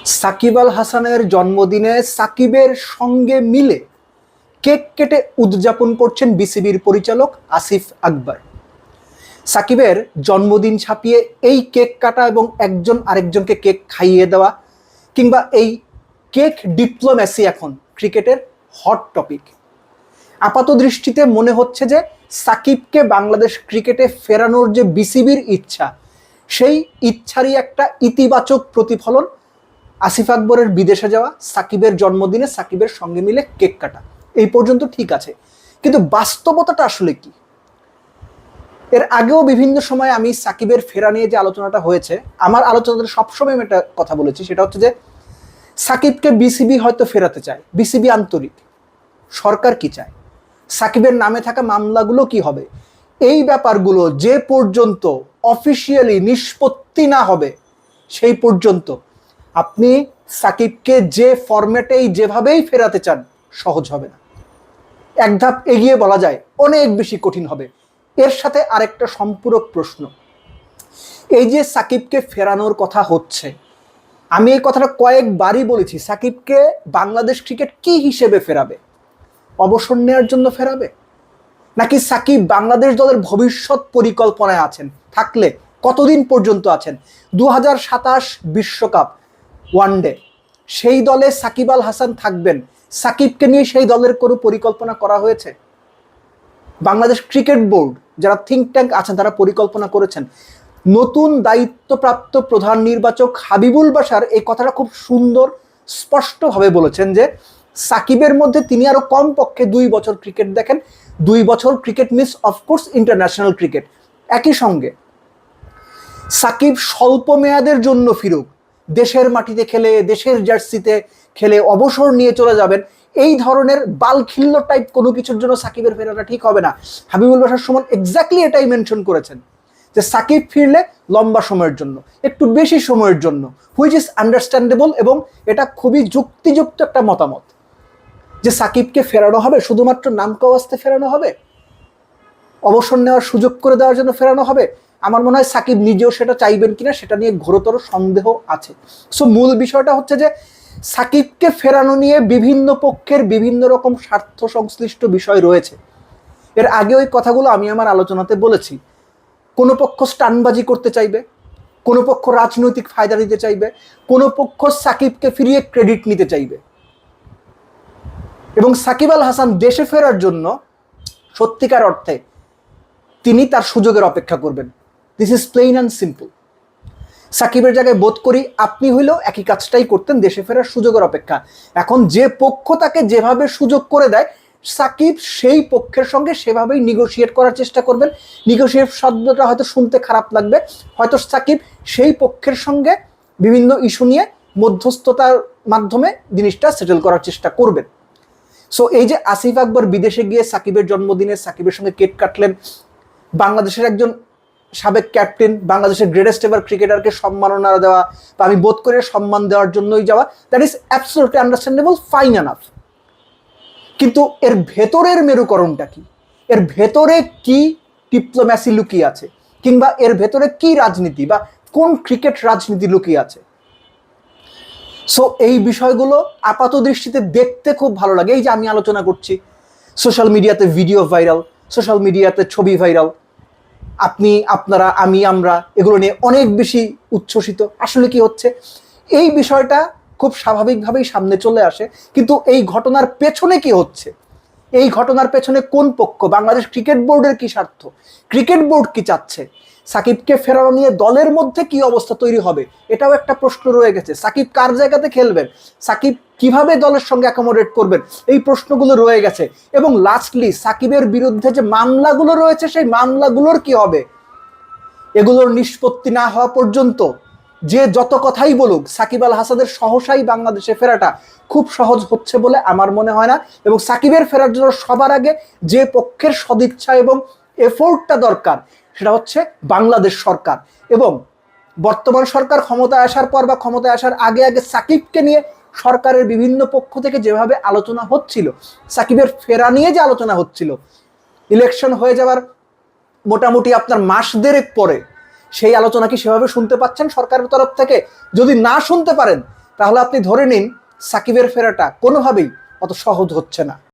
সাকিব আল হাসানের জন্মদিনে সাকিবের সঙ্গে মিলে কেক কেটে উদযাপন করছেন বিসিবির পরিচালক আসিফ আকবর। সাকিবের জন্মদিন ছাপিয়ে এই কেক কাটা এবং একজন আরেকজনকে কেক খাইয়ে দেওয়া কিংবা এই কেক ডিপ্লোম্যাসি এখন ক্রিকেটের হট টপিক। আপাত দৃষ্টিতে মনে হচ্ছে যে সাকিবকে বাংলাদেশ ক্রিকেটে ফেরানোর যে বিসিবির ইচ্ছা, সেই ইচ্ছারই একটা ইতিবাচক প্রতিফলন আসিফ আকবরের বিদেশে যাওয়া, সাকিবের জন্মদিনে সাকিবের সঙ্গে মিলে কেক কাটা। এই পর্যন্ত ঠিক আছে, কিন্তু বাস্তবতাটা আসলে কি? এর আগেও বিভিন্ন সময় আমি সাকিবের ফেরা নিয়ে যে আলোচনাটা হয়েছে, আমার আলোচনাটা সবসময় আমি একটা কথা বলেছি, সেটা হচ্ছে যে সাকিবকে বিসিবি হয়তো ফেরাতে চায়, বিসিবি আন্তরিক, সরকার কি চায়, সাকিবের নামে থাকা মামলাগুলো কি হবে, এই ব্যাপারগুলো যে পর্যন্ত অফিসিয়ালি নিষ্পত্তি না হবে সেই পর্যন্ত আপনি সাকিবকে যে ফরম্যাটেই যেভাবেই ফেরাতে চান সহজ হবে না। এক ধাপ এগিয়ে বলা যায় অনেক বেশি কঠিন হবে। এর সাথে আরেকটা সম্পূরক প্রশ্ন, এই যে সাকিবকে ফেরানোর কথা হচ্ছে, আমি এই কথাটা কয়েকবারই বলেছি, সাকিবকে বাংলাদেশ ক্রিকেট কি হিসেবে ফেরাবে? অবসর নেওয়ার জন্য ফেরাবে, নাকি সাকিব বাংলাদেশ দলের ভবিষ্যৎ পরিকল্পনায় আছেন? থাকলে কতদিন পর্যন্ত আছেন? 2027 বিশ্বকাপ ওয়ানডে, সেই দলে সাকিব আল হাসান থাকবেন, সাকিবকে নিয়ে সেই দলের কোনো পরিকল্পনা করা হয়েছে? বাংলাদেশ ক্রিকেট বোর্ড যারা থিঙ্ক ট্যাঙ্ক আছেন তারা পরিকল্পনা করেছেন। নতুন দায়িত্বপ্রাপ্ত প্রধান নির্বাচক হাবিবুল বাশার এই কথাটা খুব সুন্দর স্পষ্টভাবে বলেছেন যে সাকিবের মধ্যে তিনি আরো কম পক্ষে 2 বছর ক্রিকেট দেখেন, 2 বছর cricket miss of course international cricket. একই সঙ্গে সাকিব স্বল্প মেয়াদের জন্য ফিরুক, দেশের মাটিতে খেলে, দেশের জার্সিতে খেলে অবসর নিয়ে চলে যাবেন, এই ধরনের বালখিল্য টাইপ কোনো কিছুর জন্য সাকিবের ফেরাটা ঠিক হবে না। হাবিবুল বাশার সুমন এক্স্যাক্টলি এটাই মেনশন করেছেন যে সাকিব ফিরলে লম্বা সময়ের জন্য, একটু বেশি সময়ের জন্য, হুইচ ইজ আন্ডারস্ট্যান্ডেবল, এবং এটা খুবই যুক্তিযুক্ত একটা মতামত যে সাকিবকে ফেরানো হবে শুধুমাত্র নামকাওয়াস্তে ফেরানো হবে, অবসর নেওয়ার সুযোগ করে দেওয়ার জন্য ফেরানো হবে। আমার মনে হয় সাকিব নিজেও সেটা চাইবেন কিনা সেটা নিয়ে ঘোরতর সন্দেহ আছে। সো মূল বিষয়টা হচ্ছে যে সাকিবকে ফেরানো নিয়ে বিভিন্ন পক্ষের বিভিন্ন রকম স্বার্থ সংশ্লিষ্ট বিষয় রয়েছে। এর আগে ওই কথাগুলো আমি আমার আলোচনাতে বলেছি। কোনো পক্ষ স্টানবাজি করতে চাইবে, কোনো পক্ষ রাজনৈতিক ফায়দা নিতে চাইবে, কোনো পক্ষ সাকিবকে ফিরিয়ে ক্রেডিট নিতে চাইবে। এবং সাকিব আল হাসান দেশে ফেরার জন্য সত্যিকার অর্থে তিনি তার সুযোগের অপেক্ষা করবেন। This is plain and simple. সাকিবের জায়গায় বোধ করি আপনি হইলেও একই কাজটাই করতেন, দেশে ফেরার সুযোগের অপেক্ষা। এখন যে পক্ষ তাকে যেভাবে সুযোগ করে দেয়, সাকিব সেই পক্ষের সঙ্গে সেভাবেই নিগোশিয়েট করার চেষ্টা করবেন। নিগোশিয়েট শব্দটা হয়তো শুনতে খারাপ লাগবে, হয়তো সাকিব সেই পক্ষের সঙ্গে বিভিন্ন ইস্যু নিয়ে মধ্যস্থতার মাধ্যমে জিনিসটা সেটেল করার চেষ্টা করবেন। সো এই যে আসিফ আকবর বিদেশে গিয়ে সাকিবের জন্মদিনে সাকিবের সঙ্গে কেক কাটলেন, বাংলাদেশের একজন সাবেক ক্যাপ্টেন, বাংলাদেশের গ্রেটেস্ট এভার ক্রিকেটারকে সম্মাননা দেওয়া বা আমি বোধ করে সম্মান দেওয়ার জন্যই যাওয়া, that is absolutely understandable, fine enough. কিন্তু এর ভেতরের মেরুকরণটা কি? এর ভেতরে কি ডিপ্লোম্যাসি লুকিয়ে আছে, কিংবা এর ভেতরে কি রাজনীতি বা কোন ক্রিকেট রাজনীতি লুকিয়ে আছে? সো এই বিষয়গুলো আপাত দৃষ্টিতে দেখতে খুব ভালো লাগে। এই যে আমি আলোচনা করছি, সোশ্যাল মিডিয়াতে ভিডিও ভাইরাল, সোশ্যাল মিডিয়াতে ছবি ভাইরাল, আপনি, আপনারা, আমি, আমরা এগুলো নিয়ে অনেক বেশি উচ্ছ্বসিত। আসলে কি হচ্ছে? এই বিষয়টা খুব স্বাভাবিকভাবেই সামনে চলে আসে, কিন্তু এই ঘটনার পেছনে কি হচ্ছে, এই ঘটনার পেছনে কোন পক্ষ, বাংলাদেশ ক্রিকেট বোর্ডের কি স্বার্থ, ক্রিকেট বোর্ড কি চাচ্ছে, সাকিবকে ফেরানো নিয়ে দলের মধ্যে কি অবস্থা তৈরি হবে, এটাও একটা প্রশ্ন রয়ে গেছে। সাকিব কার জায়গাতে খেলবেন, সাকিব কিভাবে দলের সঙ্গে অ্যাকোমোডেট করবেন, এই প্রশ্নগুলো রয়ে গেছে। এবং লাস্টলি সাকিবের বিরুদ্ধে যে মামলাগুলো রয়েছে সেই মামলাগুলোর কি হবে, এগুলোর নিষ্পত্তি না হওয়া পর্যন্ত যে যত কথাই বলুক, সাকিব আল হাসানের সহসাই বাংলাদেশে ফেরাটা খুব সহজ হচ্ছে বলে আমার মনে হয় না। এবং সাকিবের ফেরার জন্য সবার আগে যে পক্ষের সদিচ্ছা এবং এফোর্টটা দরকার সেটা হচ্ছে বাংলাদেশ সরকার। এবং বর্তমান সরকার ক্ষমতায় আসার পর বা ক্ষমতায় আসার আগে আগে সাকিবকে নিয়ে সরকারের বিভিন্ন পক্ষ থেকে যেভাবে আলোচনা হচ্ছিল, সাকিবের ফেরা নিয়ে যে আলোচনা হচ্ছিল, ইলেকশন হয়ে যাওয়ার মোটামুটি আপনার মাস দেড়েক পরে সেই আলোচনা কি সেভাবে শুনতে পাচ্ছেন সরকারের তরফ থেকে? যদি না শুনতে পারেন তাহলে আপনি ধরে নিন সাকিবের ফেরাটা কোনোভাবেই অত সহজ হচ্ছে না।